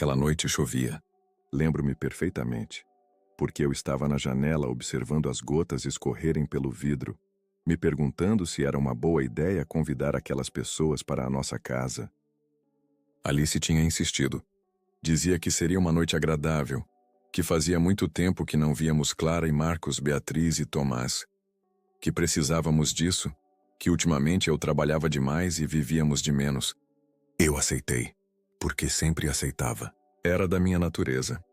Naquela noite chovia. Lembro-me perfeitamente, porque eu estava na janela observando as gotas escorrerem pelo vidro, me perguntando se era uma boa ideia convidar aquelas pessoas para a nossa casa. Alice tinha insistido. Dizia que seria uma noite agradável, que fazia muito tempo que não víamos Clara e Marcos, Beatriz e Tomás, que precisávamos disso, que ultimamente eu trabalhava demais e vivíamos de menos. Eu aceitei, porque sempre aceitava. Era da minha natureza.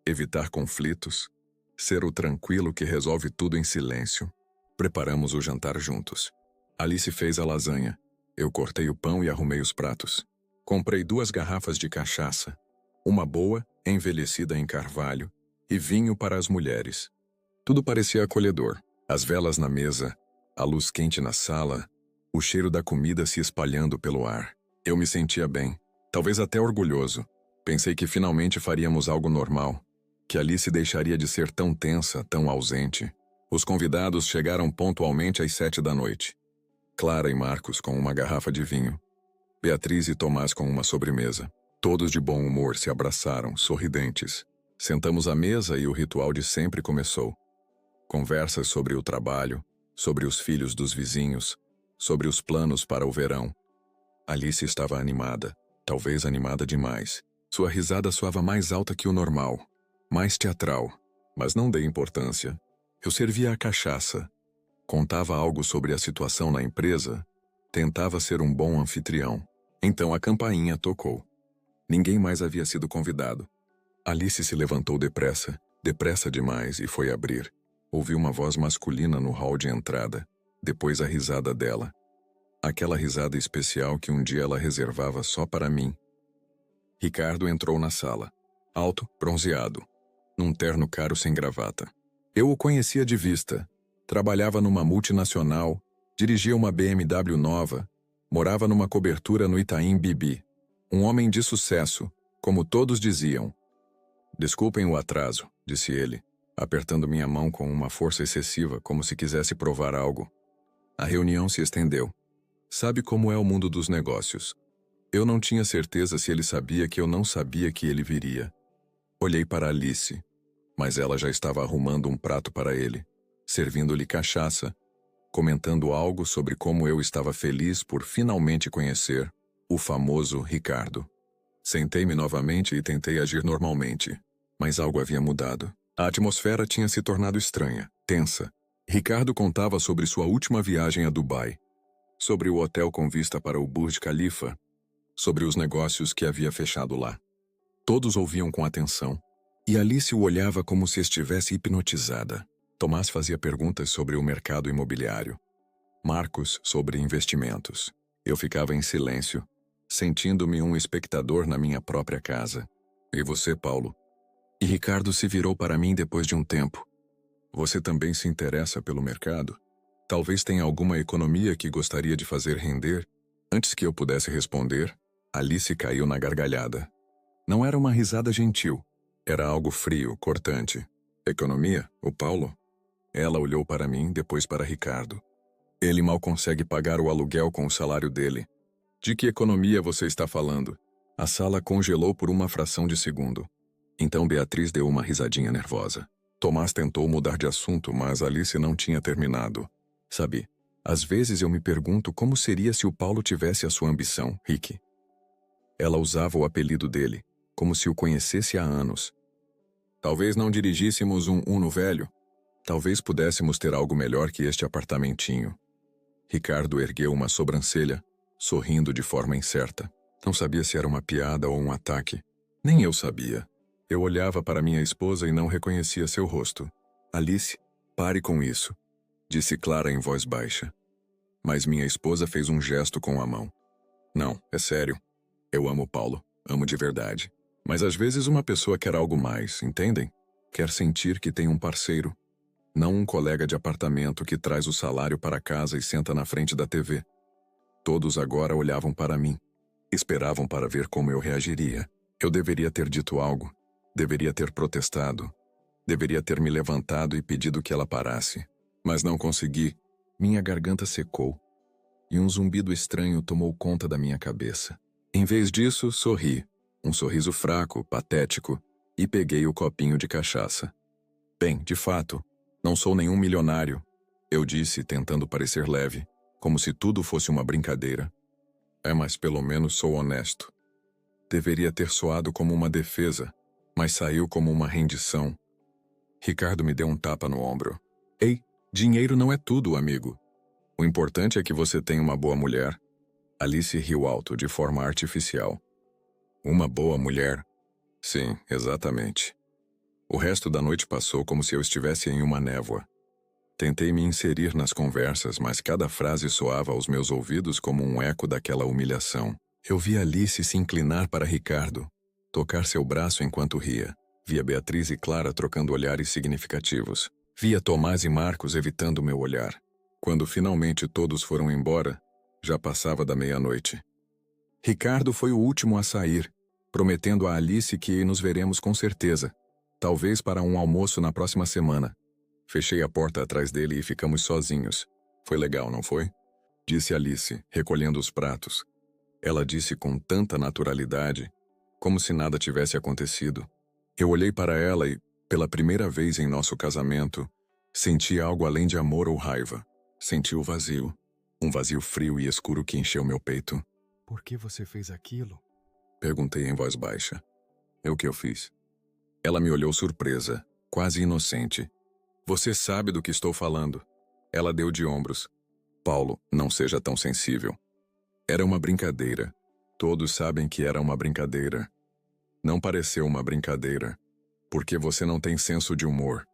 Evitar conflitos, ser o tranquilo que resolve tudo em silêncio. Preparamos o jantar juntos. Alice fez a lasanha. Eu cortei o pão e arrumei os pratos. Comprei 2 garrafas de cachaça, uma boa, envelhecida em carvalho, e vinho para as mulheres. Tudo parecia acolhedor. As velas na mesa, a luz quente na sala, o cheiro da comida se espalhando pelo ar. Eu me sentia bem, talvez até orgulhoso. Pensei que finalmente faríamos algo normal, que Alice deixaria de ser tão tensa, tão ausente. Os convidados chegaram pontualmente às 7 da noite. Clara e Marcos com uma garrafa de vinho. Beatriz e Tomás com uma sobremesa. Todos de bom humor se abraçaram, sorridentes. Sentamos à mesa e o ritual de sempre começou. Conversas sobre o trabalho, sobre os filhos dos vizinhos, sobre os planos para o verão. Alice estava animada, talvez animada demais. Sua risada soava mais alta que o normal, mais teatral, mas não dei importância. Eu servia a cachaça, contava algo sobre a situação na empresa, tentava ser um bom anfitrião. Então a campainha tocou. Ninguém mais havia sido convidado. Alice se levantou depressa demais, e foi abrir. Ouvi uma voz masculina no hall de entrada, depois a risada dela. Aquela risada especial que um dia ela reservava só para mim. Ricardo entrou na sala, alto, bronzeado, num terno caro sem gravata. Eu o conhecia de vista. Trabalhava numa multinacional, dirigia uma BMW nova, morava numa cobertura no Itaim Bibi. Um homem de sucesso, como todos diziam. Desculpem o atraso, disse ele, apertando minha mão com uma força excessiva, como se quisesse provar algo. A reunião se estendeu. Sabe como é o mundo dos negócios. Eu não tinha certeza se ele sabia que eu não sabia que ele viria. Olhei para Alice, mas ela já estava arrumando um prato para ele, servindo-lhe cachaça, comentando algo sobre como eu estava feliz por finalmente conhecer o famoso Ricardo. Sentei-me novamente e tentei agir normalmente, mas algo havia mudado. A atmosfera tinha se tornado estranha, tensa. Ricardo contava sobre sua última viagem a Dubai, sobre o hotel com vista para o Burj Khalifa, sobre os negócios que havia fechado lá. Todos ouviam com atenção, e Alice o olhava como se estivesse hipnotizada. Tomás fazia perguntas sobre o mercado imobiliário. Marcos sobre investimentos. Eu ficava em silêncio, sentindo-me um espectador na minha própria casa. E você, Paulo? E Ricardo se virou para mim depois de um tempo. Você também se interessa pelo mercado? Talvez tenha alguma economia que gostaria de fazer render? Antes que eu pudesse responder, Alice caiu na gargalhada. Não era uma risada gentil. Era algo frio, cortante. Economia? O Paulo? Ela olhou para mim, depois para Ricardo. Ele mal consegue pagar o aluguel com o salário dele. De que economia você está falando? A sala congelou por uma fração de segundo. Então Beatriz deu uma risadinha nervosa. Tomás tentou mudar de assunto, mas Alice não tinha terminado. Sabe, às vezes eu me pergunto como seria se o Paulo tivesse a sua ambição, Rick. Ela usava o apelido dele, como se o conhecesse há anos. Talvez não dirigíssemos um Uno velho. Talvez pudéssemos ter algo melhor que este apartamentinho. Ricardo ergueu uma sobrancelha, sorrindo de forma incerta. Não sabia se era uma piada ou um ataque. Nem eu sabia. Eu olhava para minha esposa e não reconhecia seu rosto. Alice, pare com isso, disse Clara em voz baixa. Mas minha esposa fez um gesto com a mão. Não, é sério. Eu amo Paulo, amo de verdade. Mas às vezes uma pessoa quer algo mais, entendem? Quer sentir que tem um parceiro. Não um colega de apartamento que traz o salário para casa e senta na frente da TV. Todos agora olhavam para mim. Esperavam para ver como eu reagiria. Eu deveria ter dito algo. Deveria ter protestado. Deveria ter me levantado e pedido que ela parasse. Mas não consegui. Minha garganta secou. E um zumbido estranho tomou conta da minha cabeça. Em vez disso, sorri. Um sorriso fraco, patético, e peguei o copinho de cachaça. Bem, de fato, não sou nenhum milionário, eu disse, tentando parecer leve, como se tudo fosse uma brincadeira. Mas pelo menos sou honesto. Deveria ter soado como uma defesa, mas saiu como uma rendição. Ricardo me deu um tapa no ombro. Ei, dinheiro não é tudo, amigo. O importante é que você tenha uma boa mulher. Alice riu alto, de forma artificial. Uma boa mulher? Sim, exatamente. O resto da noite passou como se eu estivesse em uma névoa. Tentei me inserir nas conversas, mas cada frase soava aos meus ouvidos como um eco daquela humilhação. Eu vi Alice se inclinar para Ricardo, tocar seu braço enquanto ria. Via Beatriz e Clara trocando olhares significativos. Via Tomás e Marcos evitando meu olhar. Quando finalmente todos foram embora, já passava da meia-noite. Ricardo foi o último a sair, prometendo a Alice que nos veremos com certeza, talvez para um almoço na próxima semana. Fechei a porta atrás dele e ficamos sozinhos. Foi legal, não foi? Disse Alice, recolhendo os pratos. Ela disse com tanta naturalidade, como se nada tivesse acontecido. Eu olhei para ela e, pela primeira vez em nosso casamento, senti algo além de amor ou raiva. Senti o vazio. Um vazio frio e escuro que encheu meu peito. Por que você fez aquilo? Perguntei em voz baixa. O que eu fiz? Ela me olhou surpresa, quase inocente. Você sabe do que estou falando. Ela deu de ombros. Paulo, não seja tão sensível. Era uma brincadeira. Todos sabem que era uma brincadeira. Não pareceu uma brincadeira, porque você não tem senso de humor.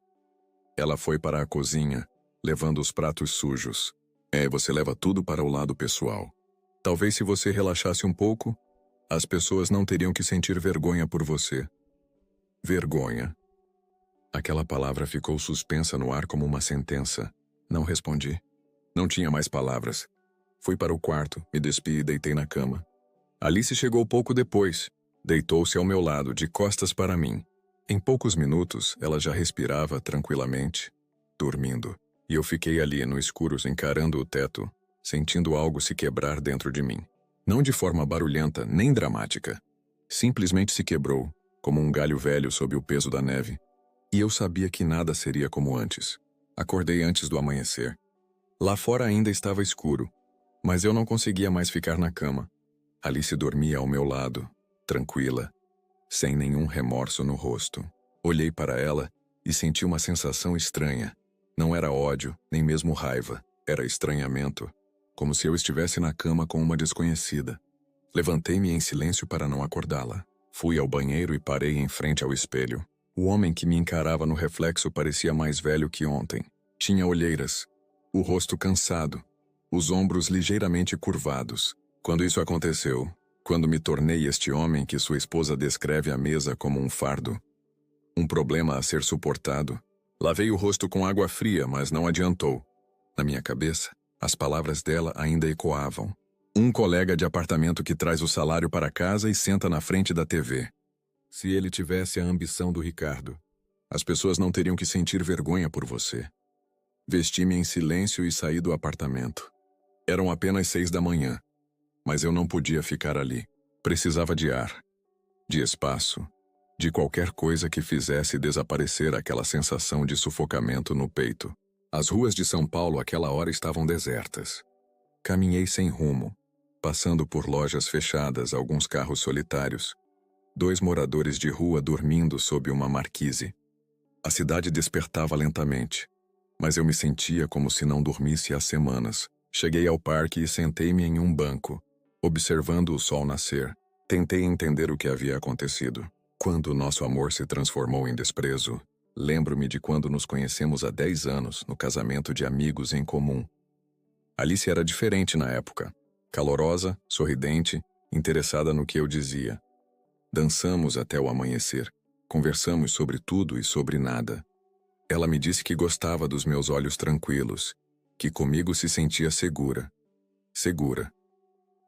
Ela foi para a cozinha, levando os pratos sujos. Você leva tudo para o lado pessoal. Talvez se você relaxasse um pouco, as pessoas não teriam que sentir vergonha por você. Vergonha. Aquela palavra ficou suspensa no ar como uma sentença. Não respondi. Não tinha mais palavras. Fui para o quarto, me despi e deitei na cama. Alice chegou pouco depois. Deitou-se ao meu lado, de costas para mim. Em poucos minutos, ela já respirava tranquilamente, dormindo. E eu fiquei ali, no escuro, encarando o teto, sentindo algo se quebrar dentro de mim. Não de forma barulhenta, nem dramática. Simplesmente se quebrou, como um galho velho sob o peso da neve. E eu sabia que nada seria como antes. Acordei antes do amanhecer. Lá fora ainda estava escuro, mas eu não conseguia mais ficar na cama. Alice dormia ao meu lado, tranquila, sem nenhum remorso no rosto. Olhei para ela e senti uma sensação estranha. Não era ódio, nem mesmo raiva. Era estranhamento, como se eu estivesse na cama com uma desconhecida. Levantei-me em silêncio para não acordá-la. Fui ao banheiro e parei em frente ao espelho. O homem que me encarava no reflexo parecia mais velho que ontem. Tinha olheiras, o rosto cansado, os ombros ligeiramente curvados. Quando isso aconteceu, quando me tornei este homem que sua esposa descreve à mesa como um fardo, um problema a ser suportado, lavei o rosto com água fria, mas não adiantou. Na minha cabeça, as palavras dela ainda ecoavam. Um colega de apartamento que traz o salário para casa e senta na frente da TV. Se ele tivesse a ambição do Ricardo, as pessoas não teriam que sentir vergonha por você. Vesti-me em silêncio e saí do apartamento. Eram apenas 6 da manhã, mas eu não podia ficar ali. Precisava de ar, de espaço, de qualquer coisa que fizesse desaparecer aquela sensação de sufocamento no peito. As ruas de São Paulo àquela hora estavam desertas. Caminhei sem rumo, passando por lojas fechadas, alguns carros solitários. 2 moradores de rua dormindo sob uma marquise. A cidade despertava lentamente, mas eu me sentia como se não dormisse há semanas. Cheguei ao parque e sentei-me em um banco, observando o sol nascer. Tentei entender o que havia acontecido. Quando nosso amor se transformou em desprezo, lembro-me de quando nos conhecemos há 10 anos, no casamento de amigos em comum. Alice era diferente na época. Calorosa, sorridente, interessada no que eu dizia. Dançamos até o amanhecer. Conversamos sobre tudo e sobre nada. Ela me disse que gostava dos meus olhos tranquilos, que comigo se sentia segura. Segura.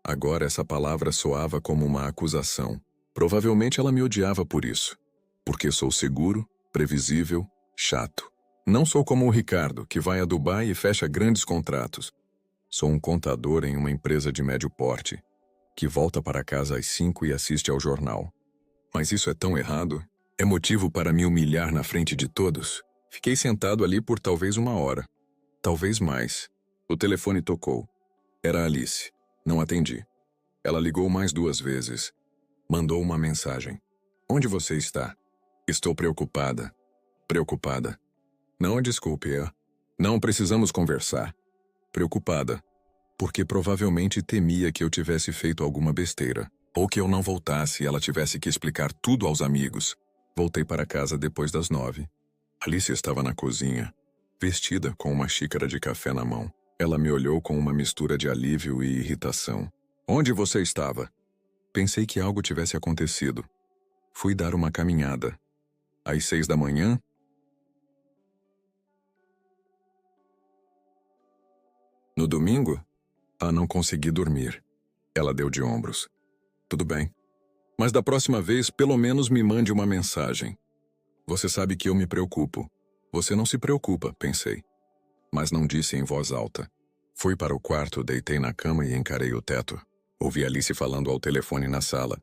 Agora essa palavra soava como uma acusação. Provavelmente ela me odiava por isso. Porque sou seguro, previsível, chato. Não sou como o Ricardo, que vai a Dubai e fecha grandes contratos. Sou um contador em uma empresa de médio porte, que volta para casa às 5 e assiste ao jornal. Mas isso é tão errado. É motivo para me humilhar na frente de todos. Fiquei sentado ali por talvez 1 hora. Talvez mais. O telefone tocou. Era Alice. Não atendi. Ela ligou mais 2 vezes. Mandou uma mensagem. Onde você está? Estou preocupada. Preocupada. Não, desculpe, não precisamos conversar. Preocupada. Porque provavelmente temia que eu tivesse feito alguma besteira. Ou que eu não voltasse e ela tivesse que explicar tudo aos amigos. Voltei para casa depois das 9. Alice estava na cozinha, vestida com uma xícara de café na mão. Ela me olhou com uma mistura de alívio e irritação. Onde você estava? Pensei que algo tivesse acontecido. Fui dar uma caminhada. Às 6 da manhã? No domingo? Não consegui dormir. Ela deu de ombros. Tudo bem. Mas da próxima vez, pelo menos me mande uma mensagem. Você sabe que eu me preocupo. Você não se preocupa, pensei. Mas não disse em voz alta. Fui para o quarto, deitei na cama e encarei o teto. Ouvi Alice falando ao telefone na sala.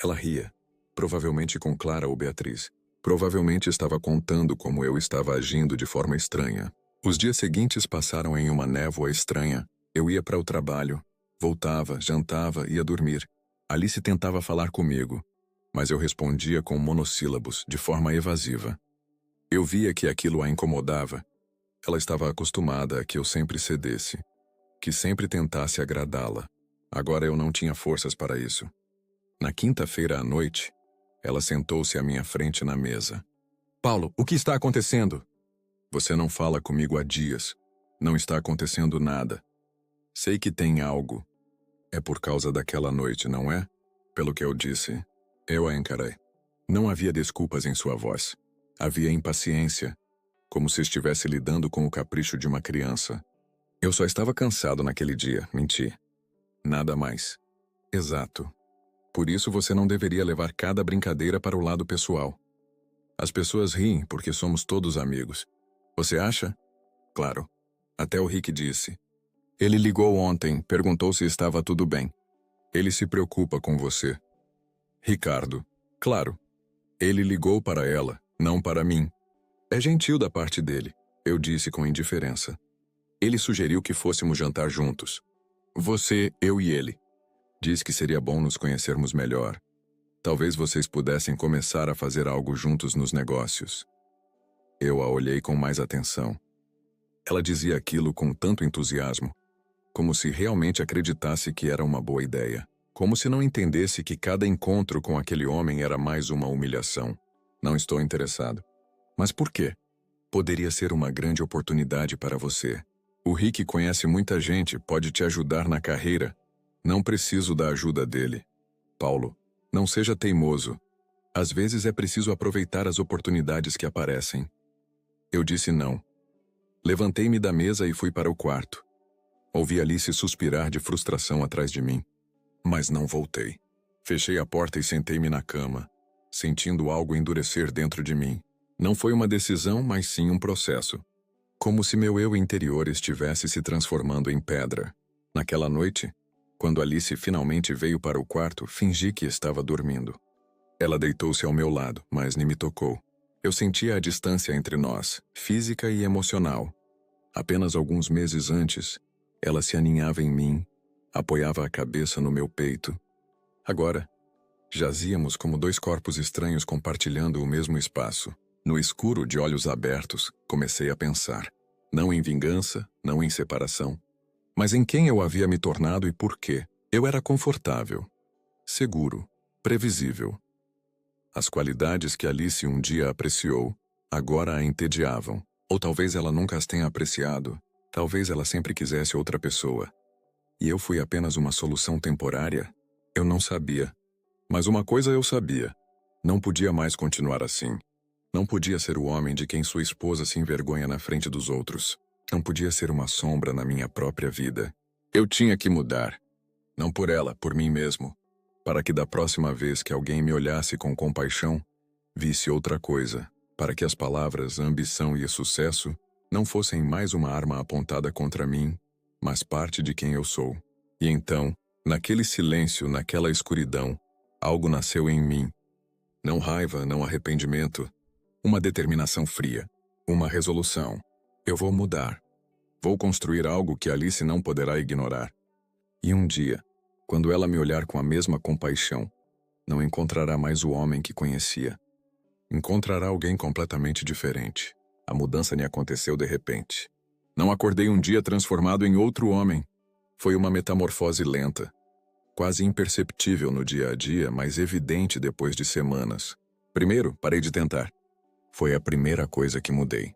Ela ria. Provavelmente com Clara ou Beatriz. Provavelmente estava contando como eu estava agindo de forma estranha. Os dias seguintes passaram em uma névoa estranha. Eu ia para o trabalho. Voltava, jantava, ia dormir. Alice tentava falar comigo, mas eu respondia com monossílabos, de forma evasiva. Eu via que aquilo a incomodava. Ela estava acostumada a que eu sempre cedesse, que sempre tentasse agradá-la. Agora eu não tinha forças para isso. Na quinta-feira à noite, ela sentou-se à minha frente na mesa. Paulo, o que está acontecendo? Você não fala comigo há dias. Não está acontecendo nada. Sei que tem algo. É por causa daquela noite, não é? Pelo que eu disse, eu a encarei. Não havia desculpas em sua voz. Havia impaciência, como se estivesse lidando com o capricho de uma criança. Eu só estava cansado naquele dia, menti. Nada mais. Exato. Por isso você não deveria levar cada brincadeira para o lado pessoal. As pessoas riem porque somos todos amigos. Você acha? Claro. Até o Rick disse. Ele ligou ontem, perguntou se estava tudo bem. Ele se preocupa com você. Ricardo. Claro. Ele ligou para ela, não para mim. É gentil da parte dele, eu disse com indiferença. Ele sugeriu que fôssemos jantar juntos. Você, eu e ele. Diz que seria bom nos conhecermos melhor. Talvez vocês pudessem começar a fazer algo juntos nos negócios. Eu a olhei com mais atenção. Ela dizia aquilo com tanto entusiasmo, como se realmente acreditasse que era uma boa ideia. Como se não entendesse que cada encontro com aquele homem era mais uma humilhação. Não estou interessado. Mas por quê? Poderia ser uma grande oportunidade para você. O Rick conhece muita gente, pode te ajudar na carreira. Não preciso da ajuda dele. Paulo, não seja teimoso. Às vezes é preciso aproveitar as oportunidades que aparecem. Eu disse não. Levantei-me da mesa e fui para o quarto. Ouvi Alice suspirar de frustração atrás de mim. Mas não voltei. Fechei a porta e sentei-me na cama, sentindo algo endurecer dentro de mim. Não foi uma decisão, mas sim um processo. Como se meu eu interior estivesse se transformando em pedra. Naquela noite, quando Alice finalmente veio para o quarto, fingi que estava dormindo. Ela deitou-se ao meu lado, mas nem me tocou. Eu sentia a distância entre nós, física e emocional. Apenas alguns meses antes, ela se aninhava em mim, apoiava a cabeça no meu peito. Agora, jazíamos como dois corpos estranhos compartilhando o mesmo espaço. No escuro, de olhos abertos, comecei a pensar. Não em vingança, não em separação, mas em quem eu havia me tornado e por quê. Eu era confortável, seguro, previsível. As qualidades que Alice um dia apreciou, agora a entediavam. Ou talvez ela nunca as tenha apreciado. Talvez ela sempre quisesse outra pessoa. E eu fui apenas uma solução temporária? Eu não sabia. Mas uma coisa eu sabia. Não podia mais continuar assim. Não podia ser o homem de quem sua esposa se envergonha na frente dos outros. Não podia ser uma sombra na minha própria vida. Eu tinha que mudar. Não por ela, por mim mesmo. Para que da próxima vez que alguém me olhasse com compaixão, visse outra coisa. Para que as palavras ambição e sucesso não fossem mais uma arma apontada contra mim, mas parte de quem eu sou. E então, naquele silêncio, naquela escuridão, algo nasceu em mim. Não raiva, não arrependimento. Uma determinação fria. Uma resolução. Eu vou mudar. Vou construir algo que Alice não poderá ignorar. E um dia, quando ela me olhar com a mesma compaixão, não encontrará mais o homem que conhecia. Encontrará alguém completamente diferente. A mudança me aconteceu de repente. Não acordei um dia transformado em outro homem. Foi uma metamorfose lenta, quase imperceptível no dia a dia, mas evidente depois de semanas. Primeiro, parei de tentar. Foi a primeira coisa que mudei.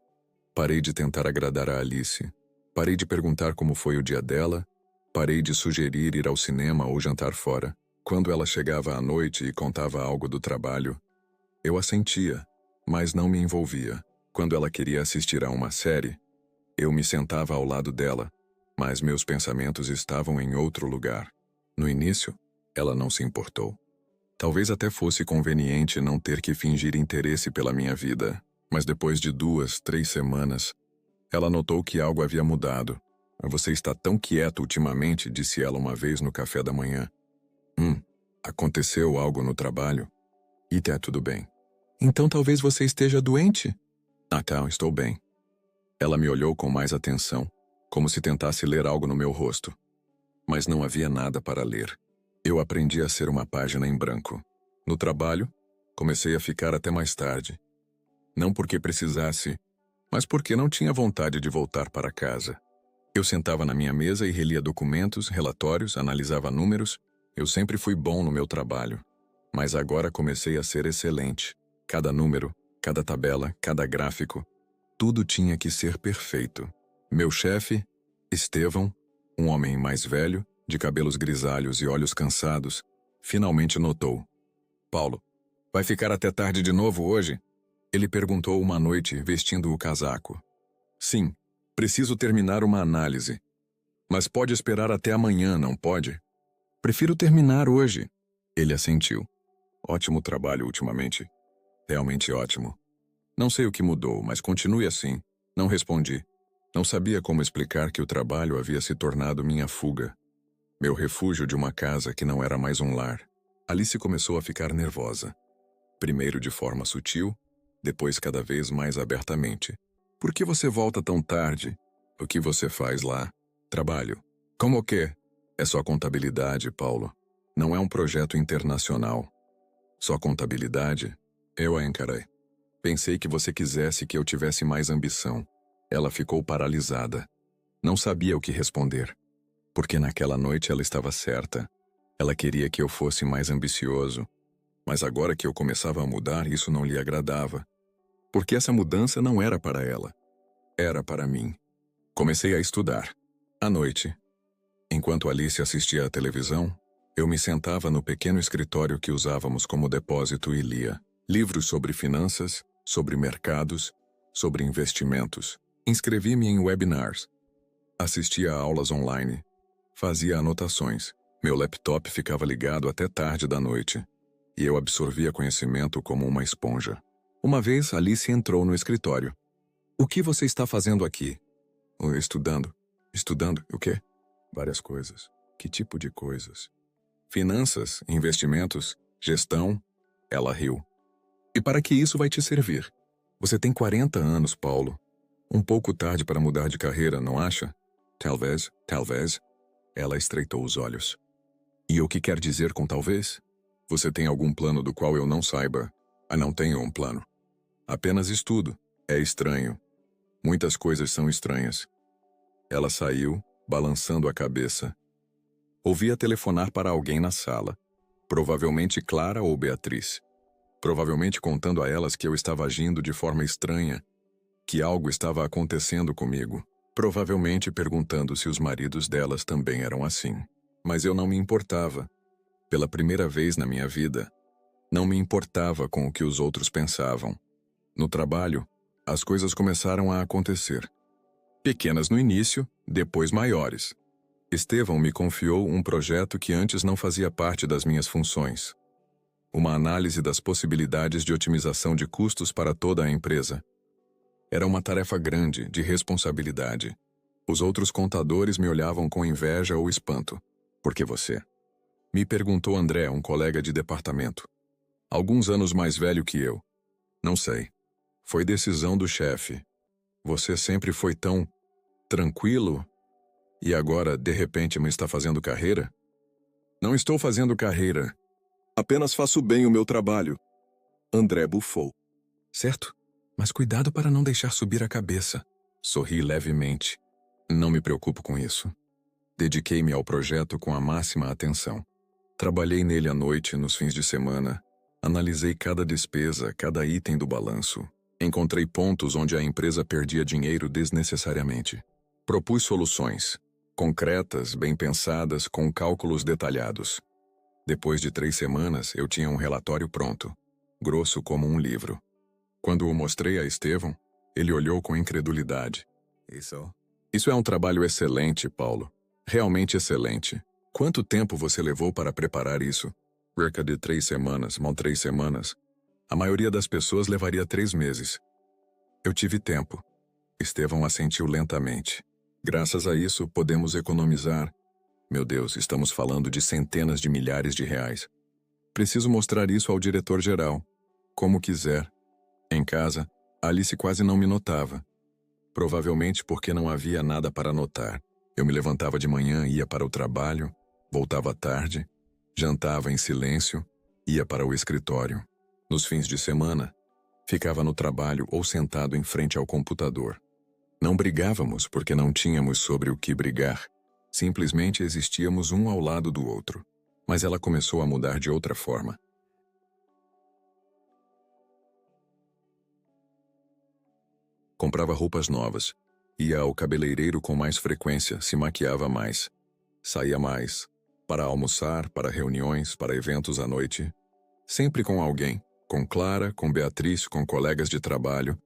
Parei de tentar agradar a Alice. Parei de perguntar como foi o dia dela. Parei de sugerir ir ao cinema ou jantar fora. Quando ela chegava à noite e contava algo do trabalho, eu assentia, mas não me envolvia. Quando ela queria assistir a uma série, eu me sentava ao lado dela, mas meus pensamentos estavam em outro lugar. No início, ela não se importou. Talvez até fosse conveniente não ter que fingir interesse pela minha vida, mas depois de 2, 3 semanas, ela notou que algo havia mudado. Você está tão quieto ultimamente, disse ela uma vez no café da manhã. Aconteceu algo no trabalho? E tá tudo bem. Então talvez você esteja doente? Tá, estou bem. Ela me olhou com mais atenção, como se tentasse ler algo no meu rosto. Mas não havia nada para ler. Eu aprendi a ser uma página em branco. No trabalho, comecei a ficar até mais tarde. Não porque precisasse, mas porque não tinha vontade de voltar para casa. Eu sentava na minha mesa e relia documentos, relatórios, analisava números. Eu sempre fui bom no meu trabalho. Mas agora comecei a ser excelente. Cada número, cada tabela, cada gráfico, tudo tinha que ser perfeito. Meu chefe, Estevão, um homem mais velho, de cabelos grisalhos e olhos cansados, finalmente notou. Paulo, vai ficar até tarde de novo hoje? Ele perguntou uma noite, vestindo o casaco. Sim, preciso terminar uma análise. Mas pode esperar até amanhã, não pode? Prefiro terminar hoje. Ele assentiu. Ótimo trabalho ultimamente. Realmente ótimo. Não sei o que mudou, mas continue assim. Não respondi. Não sabia como explicar que o trabalho havia se tornado minha fuga. Meu refúgio de uma casa que não era mais um lar. Alice começou a ficar nervosa. Primeiro de forma sutil, depois cada vez mais abertamente. Por que você volta tão tarde? O que você faz lá? Trabalho. Como o quê? É só contabilidade, Paulo. Não é um projeto internacional. Só contabilidade? Eu a encarei. Pensei que você quisesse que eu tivesse mais ambição. Ela ficou paralisada. Não sabia o que responder. Porque naquela noite ela estava certa. Ela queria que eu fosse mais ambicioso. Mas agora que eu começava a mudar, isso não lhe agradava. Porque essa mudança não era para ela. Era para mim. Comecei a estudar. À noite. Enquanto Alice assistia à televisão, eu me sentava no pequeno escritório que usávamos como depósito e lia. Livros sobre finanças, sobre mercados, sobre investimentos. Inscrevi-me em webinars. Assistia a aulas online. Fazia anotações. Meu laptop ficava ligado até tarde da noite. E eu absorvia conhecimento como uma esponja. Uma vez, Alice entrou no escritório. O que você está fazendo aqui? Estudando. Estudando? O quê? Várias coisas. Que tipo de coisas? Finanças, investimentos, gestão. Ela riu. E para que isso vai te servir? Você tem 40 anos, Paulo. Um pouco tarde para mudar de carreira, não acha? Talvez, talvez. Ela estreitou os olhos. E o que quer dizer com talvez? Você tem algum plano do qual eu não saiba? Não tenho um plano. Apenas estudo. É estranho. Muitas coisas são estranhas. Ela saiu, balançando a cabeça. Ouvia telefonar para alguém na sala. Provavelmente Clara ou Beatriz. Provavelmente contando a elas que eu estava agindo de forma estranha, que algo estava acontecendo comigo. Provavelmente perguntando se os maridos delas também eram assim. Mas eu não me importava. Pela primeira vez na minha vida, não me importava com o que os outros pensavam. No trabalho, as coisas começaram a acontecer. Pequenas no início, depois maiores. Estevão me confiou um projeto que antes não fazia parte das minhas funções. Uma análise das possibilidades de otimização de custos para toda a empresa. Era uma tarefa grande, de responsabilidade. Os outros contadores me olhavam com inveja ou espanto. Por que você? Me perguntou André, um colega de departamento. Alguns anos mais velho que eu. Não sei. Foi decisão do chefe. Você sempre foi tão tranquilo e agora, de repente, me está fazendo carreira? Não estou fazendo carreira. Apenas faço bem o meu trabalho. André bufou. Certo, mas cuidado para não deixar subir a cabeça. Sorri levemente. Não me preocupo com isso. Dediquei-me ao projeto com a máxima atenção. Trabalhei nele à noite, nos fins de semana. Analisei cada despesa, cada item do balanço. Encontrei pontos onde a empresa perdia dinheiro desnecessariamente. Propus soluções, concretas, bem pensadas, com cálculos detalhados. Depois de 3 semanas, eu tinha um relatório pronto, grosso como um livro. Quando o mostrei a Estevão, ele olhou com incredulidade. Isso é um trabalho excelente, Paulo. Realmente excelente. Quanto tempo você levou para preparar isso? Cerca de 3 semanas, mal 3 semanas. A maioria das pessoas levaria 3 meses. Eu tive tempo. Estevão assentiu lentamente. Graças a isso, podemos economizar. Meu Deus, estamos falando de centenas de milhares de reais. Preciso mostrar isso ao diretor-geral. Como quiser. Em casa, Alice quase não me notava. Provavelmente porque não havia nada para notar. Eu me levantava de manhã e ia para o trabalho, voltava à tarde, jantava em silêncio, ia para o escritório. Nos fins de semana, ficava no trabalho ou sentado em frente ao computador. Não brigávamos porque não tínhamos sobre o que brigar. Simplesmente existíamos um ao lado do outro. Mas ela começou a mudar de outra forma. Comprava roupas novas. Ia ao cabeleireiro com mais frequência, se maquiava mais. Saía mais. Para almoçar, para reuniões, para eventos à noite. Sempre com alguém. Com Clara, com Beatriz, com colegas de trabalho.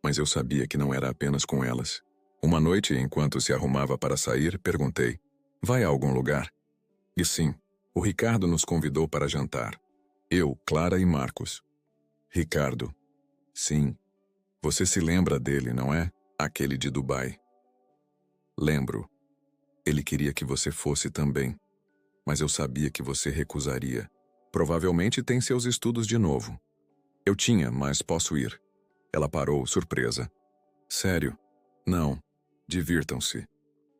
Mas eu sabia que não era apenas com elas. Uma noite, enquanto se arrumava para sair, perguntei: vai a algum lugar? E sim, o Ricardo nos convidou para jantar. Eu, Clara e Marcos. Ricardo. Sim. Você se lembra dele, não é? Aquele de Dubai. Lembro. Ele queria que você fosse também. Mas eu sabia que você recusaria. Provavelmente tem seus estudos de novo. Eu tinha, mas posso ir. Ela parou, surpresa. Sério? Não. Divirtam-se.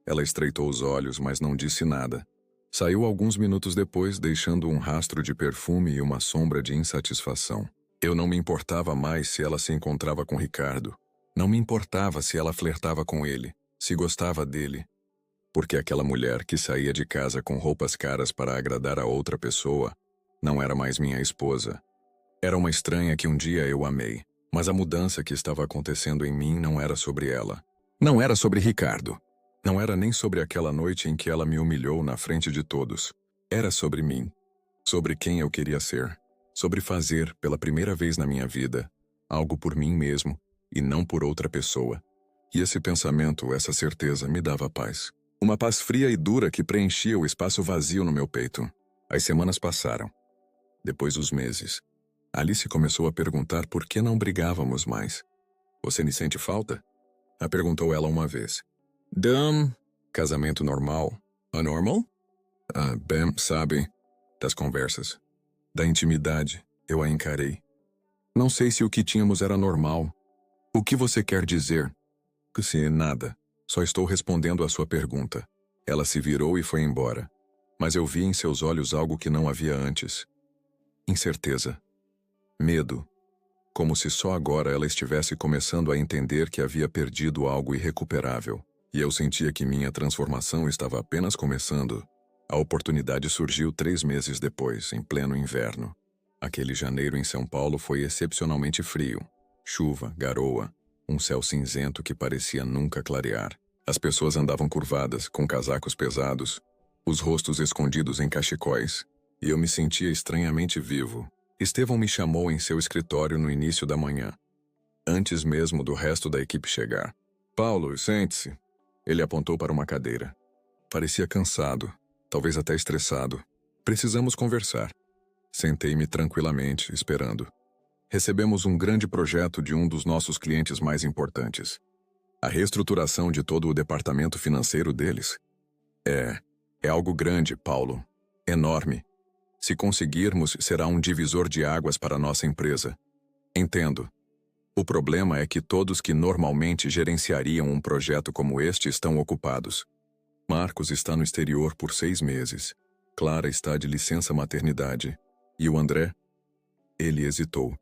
Ela estreitou os olhos, mas não disse nada. Saiu alguns minutos depois, deixando um rastro de perfume e uma sombra de insatisfação. Eu não me importava mais se ela se encontrava com Ricardo. Não me importava se ela flertava com ele, se gostava dele. Porque aquela mulher que saía de casa com roupas caras para agradar a outra pessoa não era mais minha esposa. Era uma estranha que um dia eu amei, mas a mudança que estava acontecendo em mim não era sobre ela. Não era sobre Ricardo. Não era nem sobre aquela noite em que ela me humilhou na frente de todos. Era sobre mim. Sobre quem eu queria ser. Sobre fazer, pela primeira vez na minha vida, algo por mim mesmo e não por outra pessoa. E esse pensamento, essa certeza, me dava paz. Uma paz fria e dura que preenchia o espaço vazio no meu peito. As semanas passaram. Depois os meses. Alice começou a perguntar por que não brigávamos mais. Você me sente falta? A perguntou ela uma vez. Casamento normal. Anormal? Bem, sabe, das conversas. Da intimidade, eu a encarei. Não sei se o que tínhamos era normal. O que você quer dizer? Que se nada. Só estou respondendo à sua pergunta. Ela se virou e foi embora. Mas eu vi em seus olhos algo que não havia antes. Incerteza. Medo. Como se só agora ela estivesse começando a entender que havia perdido algo irrecuperável. E eu sentia que minha transformação estava apenas começando. A oportunidade surgiu 3 meses depois, em pleno inverno. Aquele janeiro em São Paulo foi excepcionalmente frio. Chuva, garoa, um céu cinzento que parecia nunca clarear. As pessoas andavam curvadas, com casacos pesados, os rostos escondidos em cachecóis, e eu me sentia estranhamente vivo. Estevão me chamou em seu escritório no início da manhã, antes mesmo do resto da equipe chegar. Paulo, sente-se. Ele apontou para uma cadeira. Parecia cansado, talvez até estressado. Precisamos conversar. Sentei-me tranquilamente, esperando. Recebemos um grande projeto de um dos nossos clientes mais importantes. A reestruturação de todo o departamento financeiro deles. É algo grande, Paulo. Enorme. Se conseguirmos, será um divisor de águas para nossa empresa. Entendo. O problema é que todos que normalmente gerenciariam um projeto como este estão ocupados. Marcos está no exterior por 6 meses. Clara está de licença maternidade. E o André? Ele hesitou.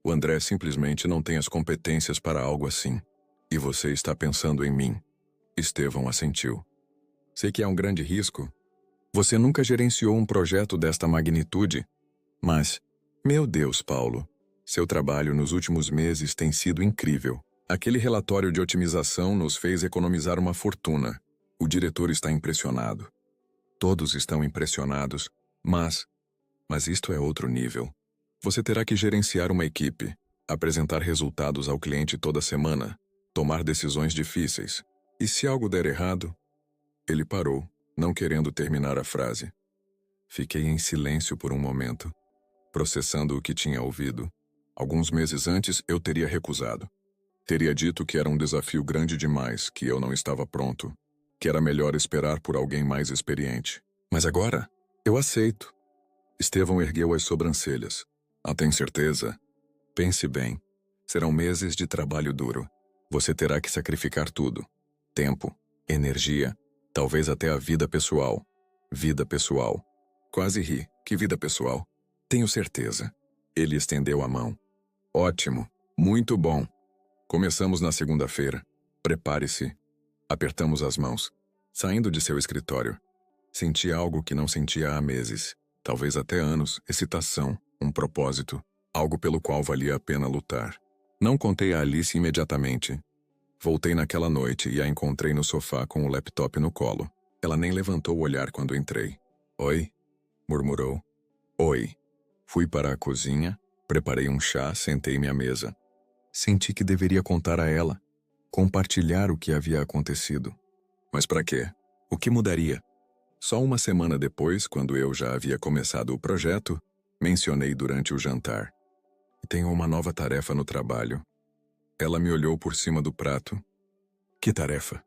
O André simplesmente não tem as competências para algo assim. E você está pensando em mim. Estevão assentiu. Sei que é um grande risco. Você nunca gerenciou um projeto desta magnitude. Mas, meu Deus, Paulo, seu trabalho nos últimos meses tem sido incrível. Aquele relatório de otimização nos fez economizar uma fortuna. O diretor está impressionado. Todos estão impressionados, mas isto é outro nível. Você terá que gerenciar uma equipe, apresentar resultados ao cliente toda semana, tomar decisões difíceis. E se algo der errado? Ele parou, não querendo terminar a frase. Fiquei em silêncio por um momento, processando o que tinha ouvido. Alguns meses antes, eu teria recusado. Teria dito que era um desafio grande demais, que eu não estava pronto, que era melhor esperar por alguém mais experiente. Mas agora, eu aceito. Estevão ergueu as sobrancelhas. Tem certeza? Pense bem. Serão meses de trabalho duro. Você terá que sacrificar tudo. Tempo, energia, talvez até a vida pessoal. Vida pessoal. Quase ri. Que vida pessoal? Tenho certeza. Ele estendeu a mão. Ótimo. Muito bom. Começamos na segunda-feira. Prepare-se. Apertamos as mãos. Saindo de seu escritório, senti algo que não sentia há meses. Talvez até anos. Excitação. Um propósito. Algo pelo qual valia a pena lutar. Não contei a Alice imediatamente. Voltei naquela noite e a encontrei no sofá com o laptop no colo. Ela nem levantou o olhar quando entrei. Oi? Murmurou. Oi. Fui para a cozinha, preparei um chá, sentei-me à mesa. Senti que deveria contar a ela, compartilhar o que havia acontecido. Mas para quê? O que mudaria? Só uma semana depois, quando eu já havia começado o projeto, mencionei durante o jantar. Tenho uma nova tarefa no trabalho. Ela me olhou por cima do prato. Que tarefa?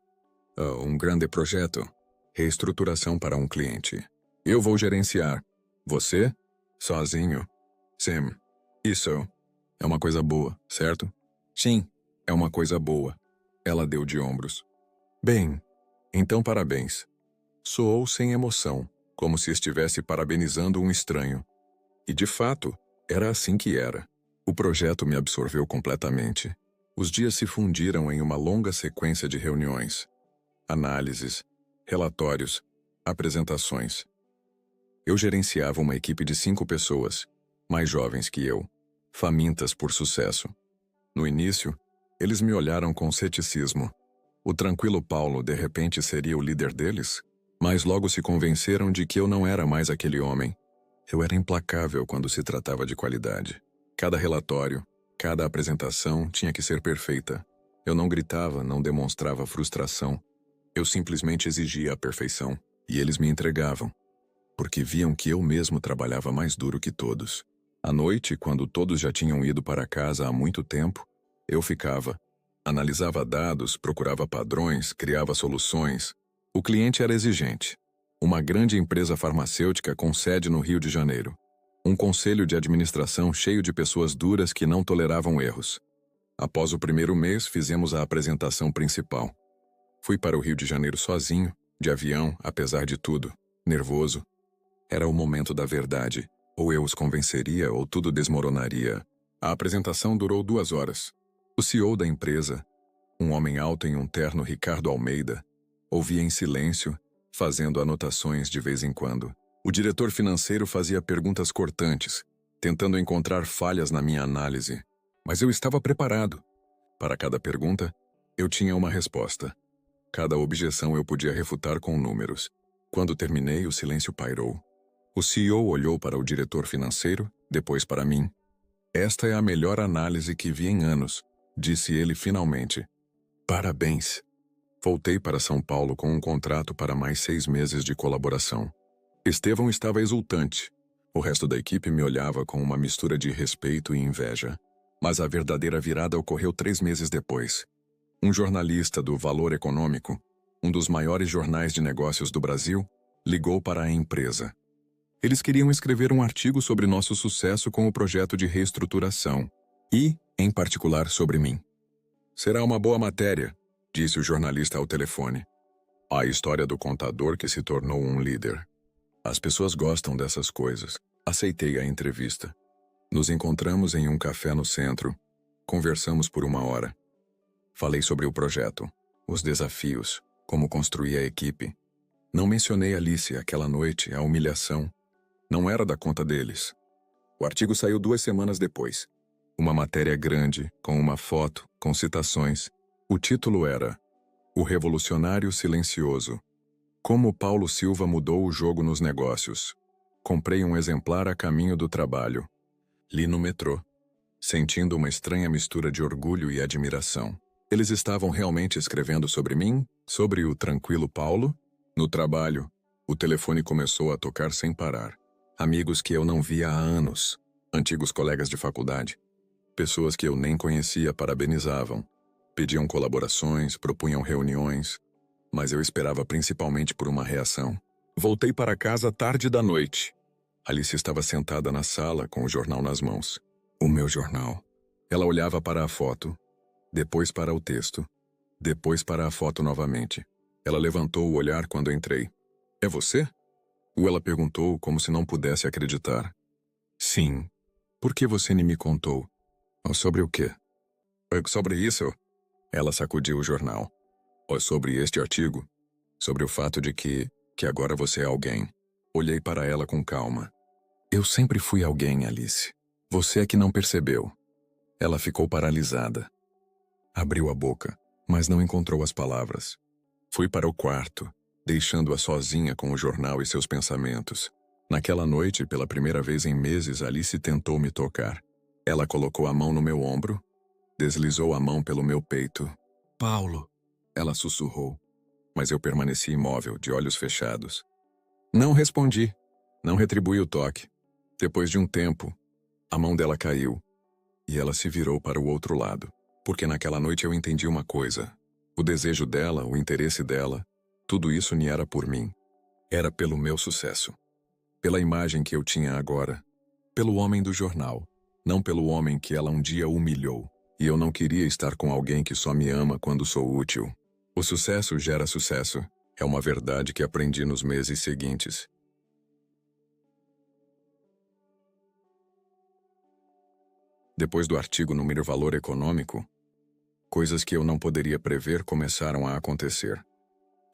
Um grande projeto. Reestruturação para um cliente. Eu vou gerenciar. Você? Sozinho? Sim. Isso é uma coisa boa, certo? Sim, é uma coisa boa. Ela deu de ombros. Bem, então parabéns. Soou sem emoção, como se estivesse parabenizando um estranho. E de fato, era assim que era. O projeto me absorveu completamente. Os dias se fundiram em uma longa sequência de reuniões, análises, relatórios, apresentações. Eu gerenciava uma equipe de 5 pessoas, mais jovens que eu, famintas por sucesso. No início, eles me olharam com ceticismo. O tranquilo Paulo, de repente, seria o líder deles? Mas logo se convenceram de que eu não era mais aquele homem. Eu era implacável quando se tratava de qualidade. Cada relatório, cada apresentação tinha que ser perfeita. Eu não gritava, não demonstrava frustração. Eu simplesmente exigia a perfeição. E eles me entregavam. Porque viam que eu mesmo trabalhava mais duro que todos. À noite, quando todos já tinham ido para casa há muito tempo, eu ficava. Analisava dados, procurava padrões, criava soluções. O cliente era exigente. Uma grande empresa farmacêutica com sede no Rio de Janeiro. Um conselho de administração cheio de pessoas duras que não toleravam erros. Após o primeiro mês, fizemos a apresentação principal. Fui para o Rio de Janeiro sozinho, de avião, apesar de tudo, nervoso. Era o momento da verdade. Ou eu os convenceria ou tudo desmoronaria. A apresentação durou 2 horas. O CEO da empresa, um homem alto em um terno, Ricardo Almeida, ouvia em silêncio, fazendo anotações de vez em quando. O diretor financeiro fazia perguntas cortantes, tentando encontrar falhas na minha análise. Mas eu estava preparado. Para cada pergunta, eu tinha uma resposta. Cada objeção eu podia refutar com números. Quando terminei, o silêncio pairou. O CEO olhou para o diretor financeiro, depois para mim. Esta é a melhor análise que vi em anos, disse ele finalmente. Parabéns. Voltei para São Paulo com um contrato para mais 6 meses de colaboração. Estevão estava exultante. O resto da equipe me olhava com uma mistura de respeito e inveja. Mas a verdadeira virada ocorreu 3 meses depois. Um jornalista do Valor Econômico, um dos maiores jornais de negócios do Brasil, ligou para a empresa. Eles queriam escrever um artigo sobre nosso sucesso com o projeto de reestruturação e, em particular, sobre mim. Será uma boa matéria, disse o jornalista ao telefone. A história do contador que se tornou um líder. As pessoas gostam dessas coisas. Aceitei a entrevista. Nos encontramos em um café no centro. Conversamos por 1 hora. Falei sobre o projeto, os desafios, como construir a equipe. Não mencionei Alice aquela noite, a humilhação. Não era da conta deles. O artigo saiu 2 semanas depois. Uma matéria grande, com uma foto, com citações. O título era O Revolucionário Silencioso. Como Paulo Silva mudou o jogo nos negócios. Comprei um exemplar a caminho do trabalho. Li no metrô, sentindo uma estranha mistura de orgulho e admiração. Eles estavam realmente escrevendo sobre mim? Sobre o tranquilo Paulo? No trabalho, o telefone começou a tocar sem parar. Amigos que eu não via há anos, antigos colegas de faculdade, pessoas que eu nem conhecia parabenizavam, pediam colaborações, propunham reuniões, mas eu esperava principalmente por uma reação. Voltei para casa tarde da noite. Alice estava sentada na sala com o jornal nas mãos. O meu jornal. Ela olhava para a foto, depois para o texto, depois para a foto novamente. Ela levantou o olhar quando entrei. É você? Ela perguntou como se não pudesse acreditar. Sim. Por que você nem me contou? Sobre o quê? Sobre isso? Ela sacudiu o jornal. Sobre este artigo? Sobre o fato de que agora você é alguém. Olhei para ela com calma. Eu sempre fui alguém, Alice. Você é que não percebeu. Ela ficou paralisada. Abriu a boca, mas não encontrou as palavras. Fui para o quarto, deixando-a sozinha com o jornal e seus pensamentos. Naquela noite, pela primeira vez em meses, Alice tentou me tocar. Ela colocou a mão no meu ombro, deslizou a mão pelo meu peito. Paulo, ela sussurrou, mas eu permaneci imóvel, de olhos fechados. Não respondi, não retribuí o toque. Depois de um tempo, a mão dela caiu, e ela se virou para o outro lado, porque naquela noite eu entendi uma coisa. O desejo dela, o interesse dela, tudo isso nem era por mim. Era pelo meu sucesso. Pela imagem que eu tinha agora. Pelo homem do jornal. Não pelo homem que ela um dia humilhou. E eu não queria estar com alguém que só me ama quando sou útil. O sucesso gera sucesso. É uma verdade que aprendi nos meses seguintes. Depois do artigo no Valor Econômico, coisas que eu não poderia prever começaram a acontecer.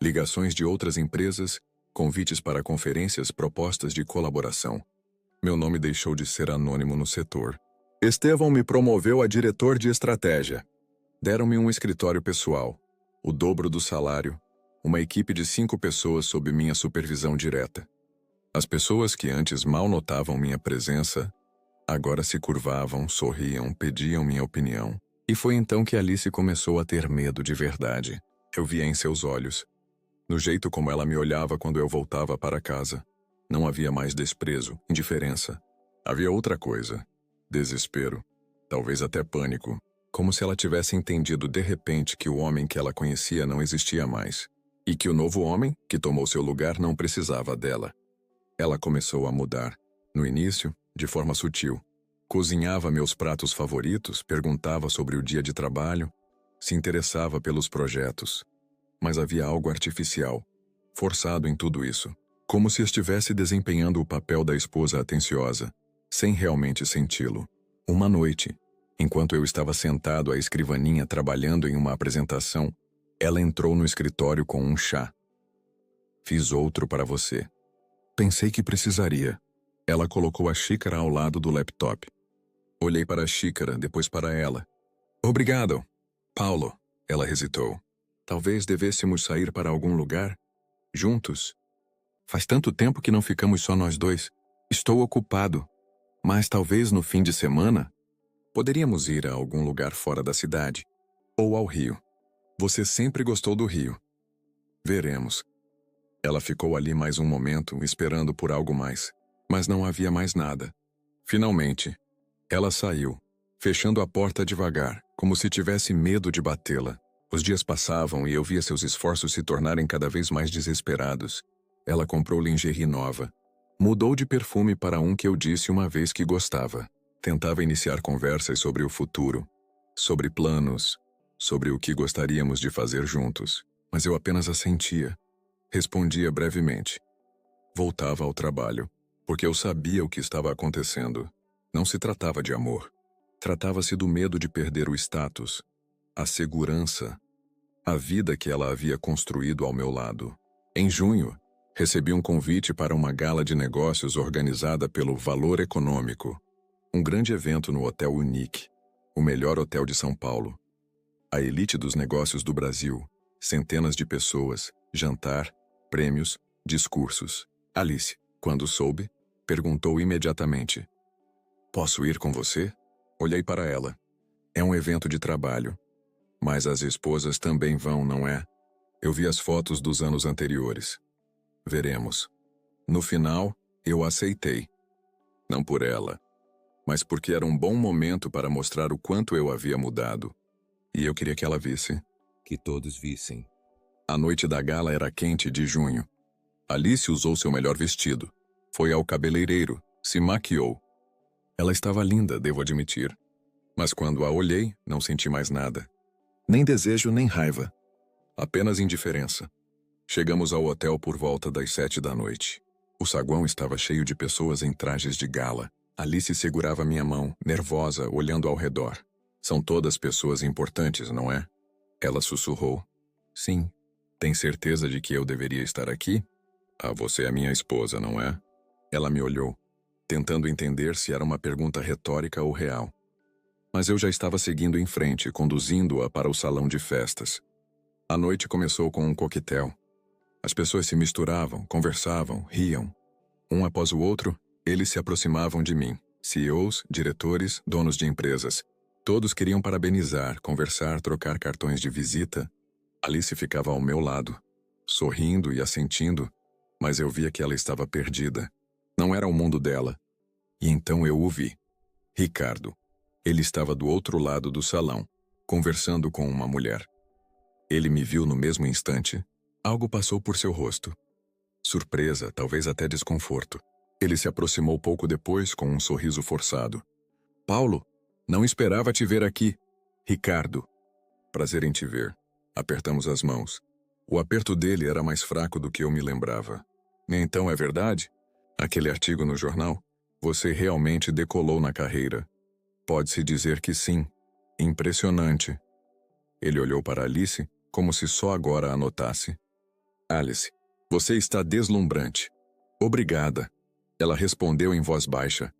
Ligações de outras empresas, convites para conferências, propostas de colaboração. Meu nome deixou de ser anônimo no setor. Estevão me promoveu a diretor de estratégia. Deram-me um escritório pessoal, o dobro do salário, uma equipe de 5 pessoas sob minha supervisão direta. As pessoas que antes mal notavam minha presença, agora se curvavam, sorriam, pediam minha opinião. E foi então que Alice começou a ter medo de verdade. Eu via em seus olhos, no jeito como ela me olhava quando eu voltava para casa. Não havia mais desprezo, indiferença. Havia outra coisa. Desespero. Talvez até pânico. Como se ela tivesse entendido de repente que o homem que ela conhecia não existia mais. E que o novo homem, que tomou seu lugar, não precisava dela. Ela começou a mudar. No início, de forma sutil. Cozinhava meus pratos favoritos, perguntava sobre o dia de trabalho, se interessava pelos projetos. Mas havia algo artificial, forçado em tudo isso. Como se estivesse desempenhando o papel da esposa atenciosa, sem realmente senti-lo. Uma noite, enquanto eu estava sentado à escrivaninha trabalhando em uma apresentação, ela entrou no escritório com um chá. Fiz outro para você. Pensei que precisaria. Ela colocou a xícara ao lado do laptop. Olhei para a xícara, depois para ela. Obrigado, Paulo, ela hesitou. Talvez devêssemos sair para algum lugar? Juntos? Faz tanto tempo que não ficamos só nós dois. Estou ocupado. Mas talvez no fim de semana, poderíamos ir a algum lugar fora da cidade. Ou ao Rio. Você sempre gostou do Rio. Veremos. Ela ficou ali mais um momento, esperando por algo mais. Mas não havia mais nada. Finalmente, ela saiu, fechando a porta devagar, como se tivesse medo de batê-la. Os dias passavam e eu via seus esforços se tornarem cada vez mais desesperados. Ela comprou lingerie nova. Mudou de perfume para um que eu disse uma vez que gostava. Tentava iniciar conversas sobre o futuro, sobre planos, sobre o que gostaríamos de fazer juntos, mas eu apenas assentia. Respondia brevemente. Voltava ao trabalho, porque eu sabia o que estava acontecendo. Não se tratava de amor. Tratava-se do medo de perder o status, a segurança, a vida que ela havia construído ao meu lado. Em junho, recebi um convite para uma gala de negócios organizada pelo Valor Econômico, um grande evento no Hotel Unique, o melhor hotel de São Paulo. A elite dos negócios do Brasil, centenas de pessoas, jantar, prêmios, discursos. Alice, quando soube, perguntou imediatamente: "Posso ir com você?" Olhei para ela. É um evento de trabalho. Mas as esposas também vão, não é? Eu vi as fotos dos anos anteriores. Veremos. No final, eu aceitei. Não por ela, mas porque era um bom momento para mostrar o quanto eu havia mudado. E eu queria que ela visse. Que todos vissem. A noite da gala era quente de junho. Alice usou seu melhor vestido. Foi ao cabeleireiro, se maquiou. Ela estava linda, devo admitir. Mas quando a olhei, não senti mais nada. Nem desejo, nem raiva. Apenas indiferença. Chegamos ao hotel por volta das 7 da noite. O saguão estava cheio de pessoas em trajes de gala. Alice segurava minha mão, nervosa, olhando ao redor. São todas pessoas importantes, não é? Ela sussurrou. Sim. Tem certeza de que eu deveria estar aqui? Ah, você é minha esposa, não é? Ela me olhou, tentando entender se era uma pergunta retórica ou real. Mas eu já estava seguindo em frente, conduzindo-a para o salão de festas. A noite começou com um coquetel. As pessoas se misturavam, conversavam, riam. Um após o outro, eles se aproximavam de mim. CEOs, diretores, donos de empresas. Todos queriam parabenizar, conversar, trocar cartões de visita. Alice ficava ao meu lado, sorrindo e assentindo, mas eu via que ela estava perdida. Não era o mundo dela. E então eu o vi. Ricardo. Ele estava do outro lado do salão, conversando com uma mulher. Ele me viu no mesmo instante. Algo passou por seu rosto. Surpresa, talvez até desconforto. Ele se aproximou pouco depois com um sorriso forçado. Paulo, não esperava te ver aqui. Ricardo. Prazer em te ver. Apertamos as mãos. O aperto dele era mais fraco do que eu me lembrava. Então é verdade? Aquele artigo no jornal? Você realmente decolou na carreira. Pode-se dizer que sim. Impressionante. Ele olhou para Alice, como se só agora a notasse. Alice, você está deslumbrante. Obrigada. Ela respondeu em voz baixa.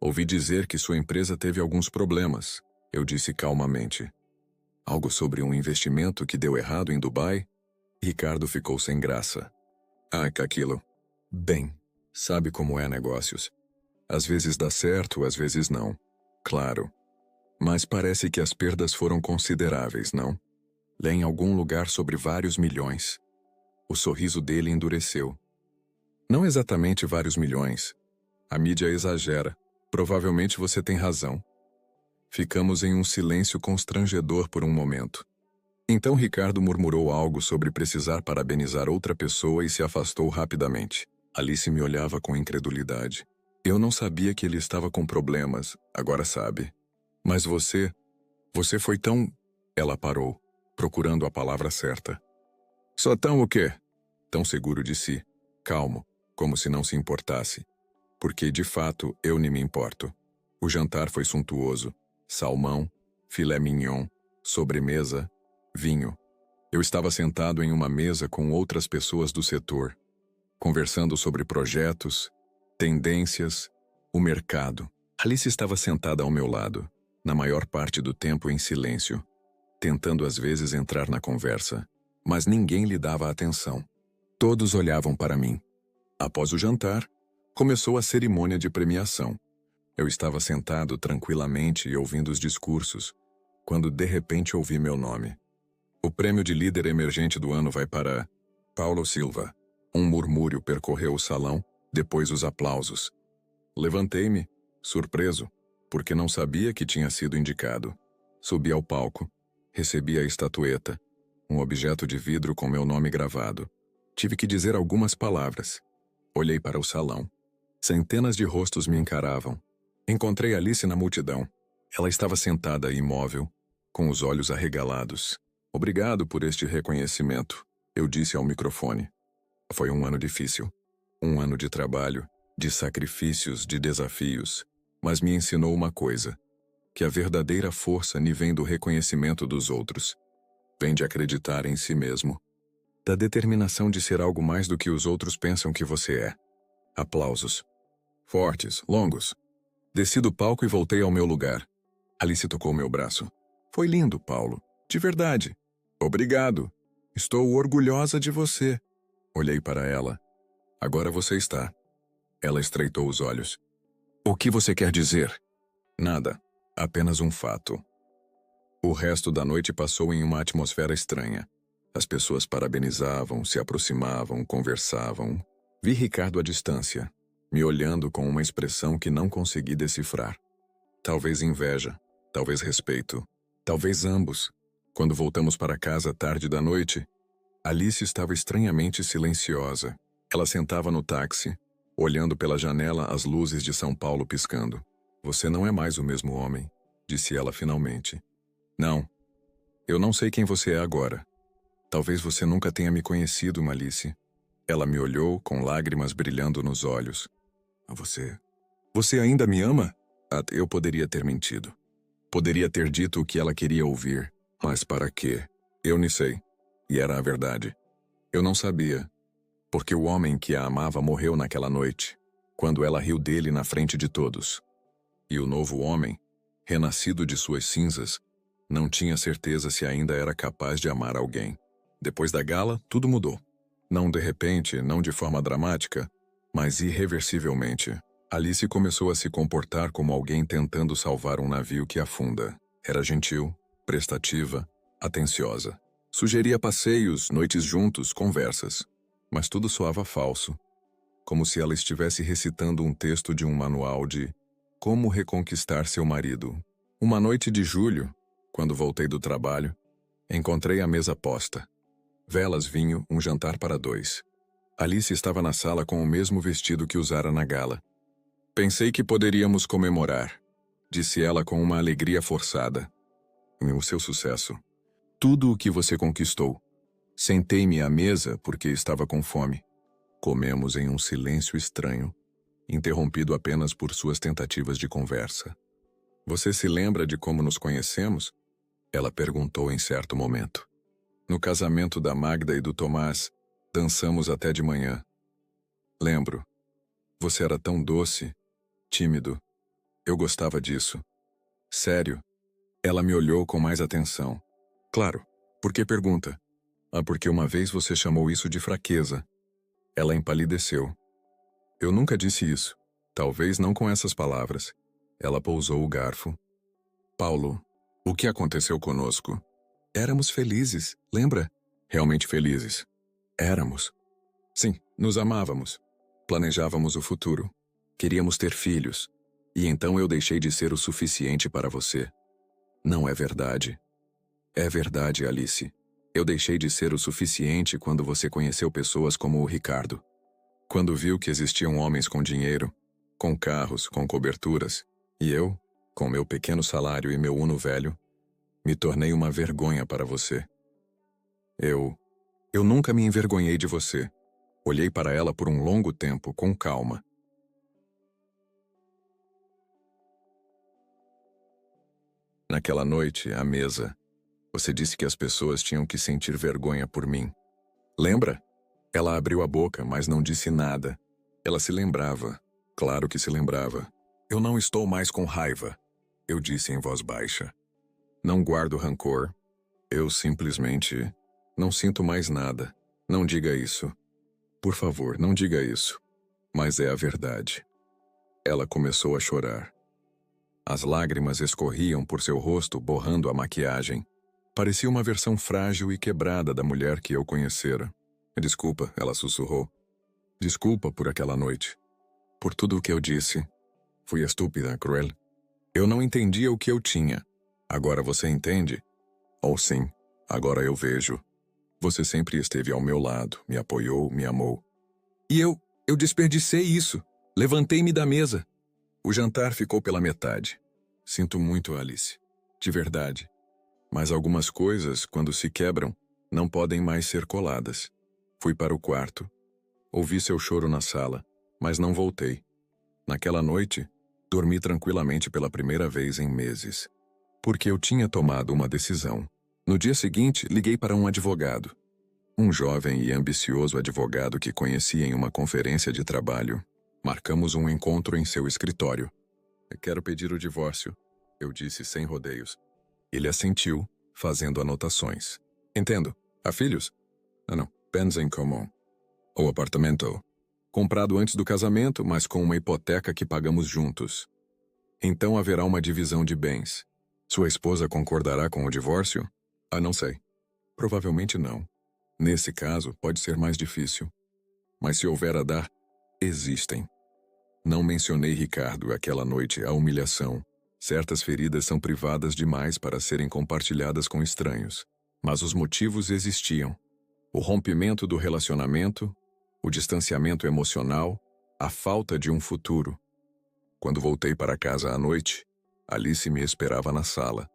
Ouvi dizer que sua empresa teve alguns problemas. Eu disse calmamente. Algo sobre um investimento que deu errado em Dubai? Ricardo ficou sem graça. Ah, aquilo. Bem, sabe como é negócios. Às vezes dá certo, às vezes não. Claro. Mas parece que as perdas foram consideráveis, não? Lê em algum lugar sobre vários milhões. O sorriso dele endureceu. Não exatamente vários milhões. A mídia exagera. Provavelmente você tem razão. Ficamos em um silêncio constrangedor por um momento. Então Ricardo murmurou algo sobre precisar parabenizar outra pessoa e se afastou rapidamente. Alice me olhava com incredulidade. Eu não sabia que ele estava com problemas, agora sabe. Mas você foi tão... Ela parou, procurando a palavra certa. Só tão o quê? Tão seguro de si, calmo, como se não se importasse. Porque, de fato, eu nem me importo. O jantar foi suntuoso. Salmão, filé mignon, sobremesa, vinho. Eu estava sentado em uma mesa com outras pessoas do setor, conversando sobre projetos, tendências, o mercado. Alice estava sentada ao meu lado, na maior parte do tempo em silêncio, tentando às vezes entrar na conversa, mas ninguém lhe dava atenção. Todos olhavam para mim. Após o jantar, começou a cerimônia de premiação. Eu estava sentado tranquilamente e ouvindo os discursos, quando de repente ouvi meu nome. O prêmio de líder emergente do ano vai para Paulo Silva. Um murmúrio percorreu o salão, depois os aplausos. Levantei-me, surpreso, porque não sabia que tinha sido indicado. Subi ao palco, recebi a estatueta, um objeto de vidro com meu nome gravado. Tive que dizer algumas palavras. Olhei para o salão. Centenas de rostos me encaravam. Encontrei Alice na multidão. Ela estava sentada imóvel, com os olhos arregalados. Obrigado por este reconhecimento, eu disse ao microfone. Foi um ano difícil. Um ano de trabalho, de sacrifícios, de desafios. Mas me ensinou uma coisa, que a verdadeira força me vem do reconhecimento dos outros. Vem de acreditar em si mesmo. Da determinação de ser algo mais do que os outros pensam que você é. Aplausos. Fortes, longos. Desci do palco e voltei ao meu lugar. Alice tocou meu braço. Foi lindo, Paulo. De verdade. Obrigado. Estou orgulhosa de você. Olhei para ela. Agora você está. Ela estreitou os olhos. O que você quer dizer? Nada. Apenas um fato. O resto da noite passou em uma atmosfera estranha. As pessoas parabenizavam, se aproximavam, conversavam. Vi Ricardo à distância, me olhando com uma expressão que não consegui decifrar. Talvez inveja, talvez respeito, talvez ambos. Quando voltamos para casa tarde da noite, Alice estava estranhamente silenciosa. Ela sentava no táxi, olhando pela janela as luzes de São Paulo piscando. Você não é mais o mesmo homem, disse ela finalmente. Não. Eu não sei quem você é agora. Talvez você nunca tenha me conhecido, Alice. Ela me olhou com lágrimas brilhando nos olhos. Você ainda me ama? Eu poderia ter mentido. Poderia ter dito o que ela queria ouvir. Mas para quê? Eu nem sei. E era a verdade. Eu não sabia. Porque o homem que a amava morreu naquela noite, quando ela riu dele na frente de todos. E o novo homem, renascido de suas cinzas, não tinha certeza se ainda era capaz de amar alguém. Depois da gala, tudo mudou. Não de repente, não de forma dramática, mas irreversivelmente. Alice começou a se comportar como alguém tentando salvar um navio que afunda. Era gentil, prestativa, atenciosa. Sugeria passeios, noites juntos, conversas. Mas tudo soava falso. Como se ela estivesse recitando um texto de um manual de como reconquistar seu marido. Uma noite de julho, quando voltei do trabalho, encontrei a mesa posta. Velas, vinho, um jantar para dois. Alice estava na sala com o mesmo vestido que usara na gala. Pensei que poderíamos comemorar, disse ela com uma alegria forçada. O seu sucesso. Tudo o que você conquistou. Sentei-me à mesa porque estava com fome. Comemos em um silêncio estranho, interrompido apenas por suas tentativas de conversa. Você se lembra de como nos conhecemos? Ela perguntou em certo momento. No casamento da Magda e do Tomás, dançamos até de manhã. Lembro. Você era tão doce, tímido. Eu gostava disso. Sério. Ela me olhou com mais atenção. Claro. Por que pergunta? Porque uma vez você chamou isso de fraqueza. Ela empalideceu. Eu nunca disse isso. Talvez não com essas palavras. Ela pousou o garfo. Paulo, o que aconteceu conosco? Éramos felizes, lembra? Realmente felizes. Éramos. Sim, nos amávamos. Planejávamos o futuro. Queríamos ter filhos. E então eu deixei de ser o suficiente para você. Não é verdade. É verdade, Alice. Eu deixei de ser o suficiente quando você conheceu pessoas como o Ricardo. Quando viu que existiam homens com dinheiro, com carros, com coberturas, e eu, com meu pequeno salário e meu Uno velho, me tornei uma vergonha para você. Eu nunca me envergonhei de você. Olhei para ela por um longo tempo, com calma. Naquela noite, à mesa, você disse que as pessoas tinham que sentir vergonha por mim. Lembra? Ela abriu a boca, mas não disse nada. Ela se lembrava. Claro que se lembrava. Eu não estou mais com raiva, eu disse em voz baixa. Não guardo rancor. Eu simplesmente não sinto mais nada. Não diga isso. Por favor, não diga isso. Mas é a verdade. Ela começou a chorar. As lágrimas escorriam por seu rosto, borrando a maquiagem. Parecia uma versão frágil e quebrada da mulher que eu conhecera. Desculpa, ela sussurrou. Desculpa por aquela noite. Por tudo o que eu disse. Fui estúpida, cruel. Eu não entendia o que eu tinha. Agora você entende? Oh, sim. Agora eu vejo. Você sempre esteve ao meu lado, me apoiou, me amou. E eu desperdicei isso. Levantei-me da mesa. O jantar ficou pela metade. Sinto muito, Alice. De verdade. Mas algumas coisas, quando se quebram, não podem mais ser coladas. Fui para o quarto. Ouvi seu choro na sala, mas não voltei. Naquela noite, dormi tranquilamente pela primeira vez em meses. Porque eu tinha tomado uma decisão. No dia seguinte, liguei para um advogado. Um jovem e ambicioso advogado que conheci em uma conferência de trabalho. Marcamos um encontro em seu escritório. Eu quero pedir o divórcio, eu disse sem rodeios. Ele assentiu, fazendo anotações. Entendo. Há filhos? Não. Bens em comum. O apartamento. Comprado antes do casamento, mas com uma hipoteca que pagamos juntos. Então haverá uma divisão de bens. Sua esposa concordará com o divórcio? Não sei. Provavelmente não. Nesse caso, pode ser mais difícil. Mas se houver a dar, existem. Não mencionei Ricardo aquela noite, a humilhação. Certas feridas são privadas demais para serem compartilhadas com estranhos. Mas os motivos existiam. O rompimento do relacionamento, o distanciamento emocional, a falta de um futuro. Quando voltei para casa à noite, Alice me esperava na sala.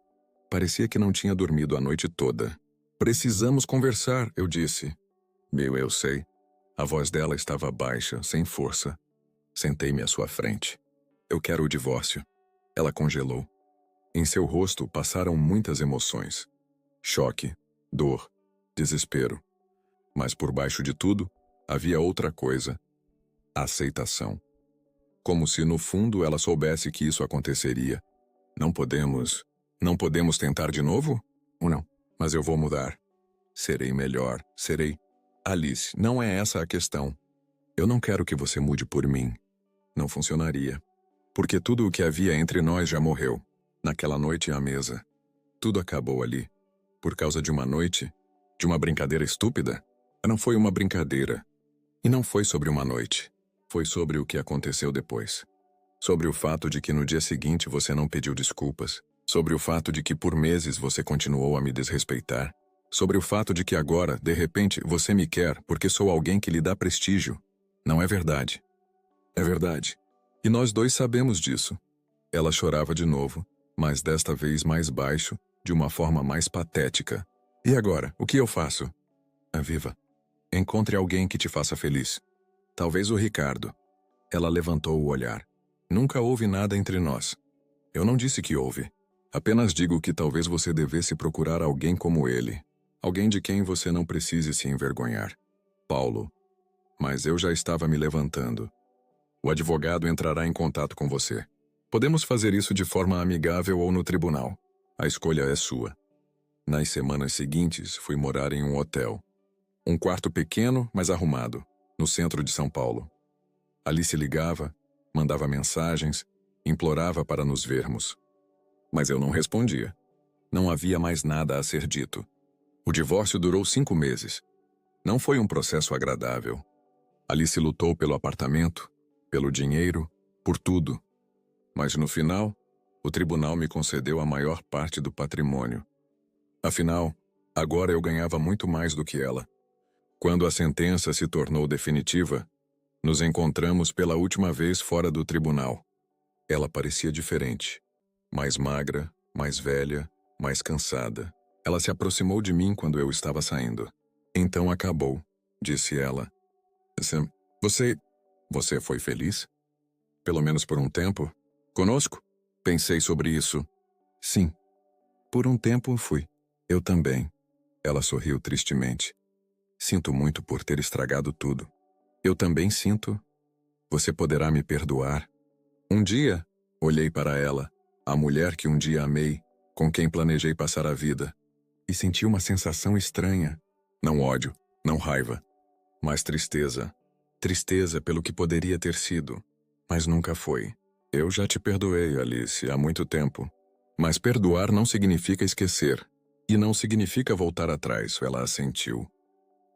Parecia que não tinha dormido a noite toda. Precisamos conversar, eu disse. Eu sei. A voz dela estava baixa, sem força. Sentei-me à sua frente. Eu quero o divórcio. Ela congelou. Em seu rosto passaram muitas emoções. Choque, dor, desespero. Mas por baixo de tudo, havia outra coisa. Aceitação. Como se no fundo ela soubesse que isso aconteceria. Não podemos tentar de novo? Ou não? Mas eu vou mudar. Serei melhor, serei... Alice, não é essa a questão. Eu não quero que você mude por mim. Não funcionaria. Porque tudo o que havia entre nós já morreu. Naquela noite à mesa. Tudo acabou ali. Por causa de uma noite? De uma brincadeira estúpida? Não foi uma brincadeira. E não foi sobre uma noite. Foi sobre o que aconteceu depois. Sobre o fato de que no dia seguinte você não pediu desculpas. Sobre o fato de que por meses você continuou a me desrespeitar. Sobre o fato de que agora, de repente, você me quer porque sou alguém que lhe dá prestígio. Não é verdade. É verdade. E nós dois sabemos disso. Ela chorava de novo, mas desta vez mais baixo, de uma forma mais patética. E agora, o que eu faço? Viva. Encontre alguém que te faça feliz. Talvez o Ricardo. Ela levantou o olhar. Nunca houve nada entre nós. Eu não disse que houve. Apenas digo que talvez você devesse procurar alguém como ele. Alguém de quem você não precise se envergonhar. Paulo. Mas eu já estava me levantando. O advogado entrará em contato com você. Podemos fazer isso de forma amigável ou no tribunal. A escolha é sua. Nas semanas seguintes, fui morar em um hotel. Um quarto pequeno, mas arrumado, no centro de São Paulo. Alice ligava, mandava mensagens, implorava para nos vermos. Mas eu não respondia. Não havia mais nada a ser dito. O divórcio durou 5 meses. Não foi um processo agradável. Alice lutou pelo apartamento, pelo dinheiro, por tudo. Mas no final, o tribunal me concedeu a maior parte do patrimônio. Afinal, agora eu ganhava muito mais do que ela. Quando a sentença se tornou definitiva, nos encontramos pela última vez fora do tribunal. Ela parecia diferente. Mais magra, mais velha, mais cansada. Ela se aproximou de mim quando eu estava saindo. Então acabou, disse ela. Você foi feliz? Pelo menos por um tempo? Conosco? Pensei sobre isso. Sim. Por um tempo fui. Eu também. Ela sorriu tristemente. Sinto muito por ter estragado tudo. Eu também sinto. Você poderá me perdoar. Um dia, olhei para ela, a mulher que um dia amei, com quem planejei passar a vida, e senti uma sensação estranha. Não ódio, não raiva, mas tristeza. Tristeza pelo que poderia ter sido, mas nunca foi. Eu já te perdoei, Alice, há muito tempo. Mas perdoar não significa esquecer. E não significa voltar atrás, ela assentiu.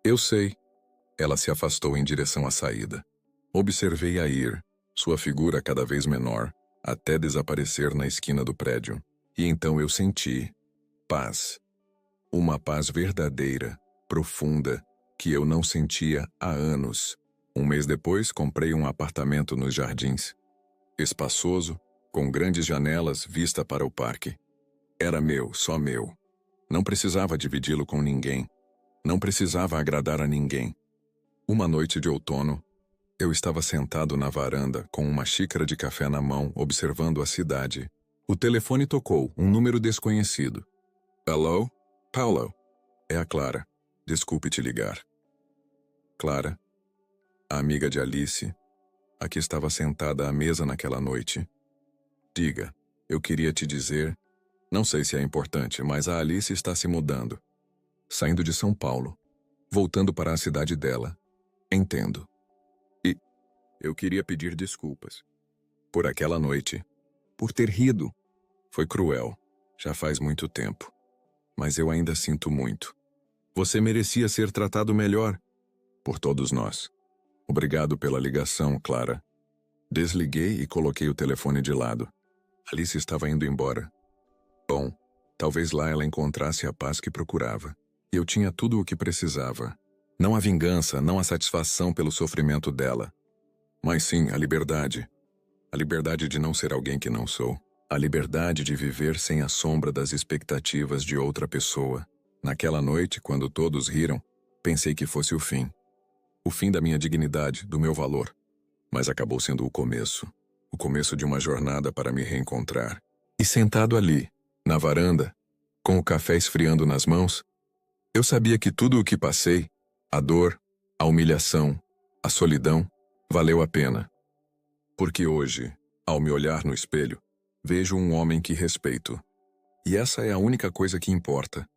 Eu sei. Ela se afastou em direção à saída. Observei-a ir, sua figura cada vez menor, até desaparecer na esquina do prédio. E então eu senti paz. Uma paz verdadeira, profunda, que eu não sentia há anos. Um mês depois, comprei um apartamento nos Jardins. Espaçoso, com grandes janelas, vista para o parque. Era meu, só meu. Não precisava dividi-lo com ninguém. Não precisava agradar a ninguém. Uma noite de outono, eu estava sentado na varanda com uma xícara de café na mão, observando a cidade. O telefone tocou, um número desconhecido. Hello? Paulo? É a Clara. Desculpe te ligar. Clara, a amiga de Alice, a que estava sentada à mesa naquela noite. Diga, eu queria te dizer, não sei se é importante, mas a Alice está se mudando. Saindo de São Paulo, voltando para a cidade dela. Entendo. E eu queria pedir desculpas. Por aquela noite. Por ter rido. Foi cruel. Já faz muito tempo. Mas eu ainda sinto muito. Você merecia ser tratado melhor. Por todos nós. Obrigado pela ligação, Clara. Desliguei e coloquei o telefone de lado. Alice estava indo embora. Bom, talvez lá ela encontrasse a paz que procurava. E eu tinha tudo o que precisava. Não a vingança, não a satisfação pelo sofrimento dela. Mas sim, a liberdade. A liberdade de não ser alguém que não sou. A liberdade de viver sem a sombra das expectativas de outra pessoa. Naquela noite, quando todos riram, pensei que fosse o fim. O fim da minha dignidade, do meu valor. Mas acabou sendo o começo. O começo de uma jornada para me reencontrar. E sentado ali, na varanda, com o café esfriando nas mãos, eu sabia que tudo o que passei, a dor, a humilhação, a solidão, valeu a pena. Porque hoje, ao me olhar no espelho, vejo um homem que respeito. E essa é a única coisa que importa.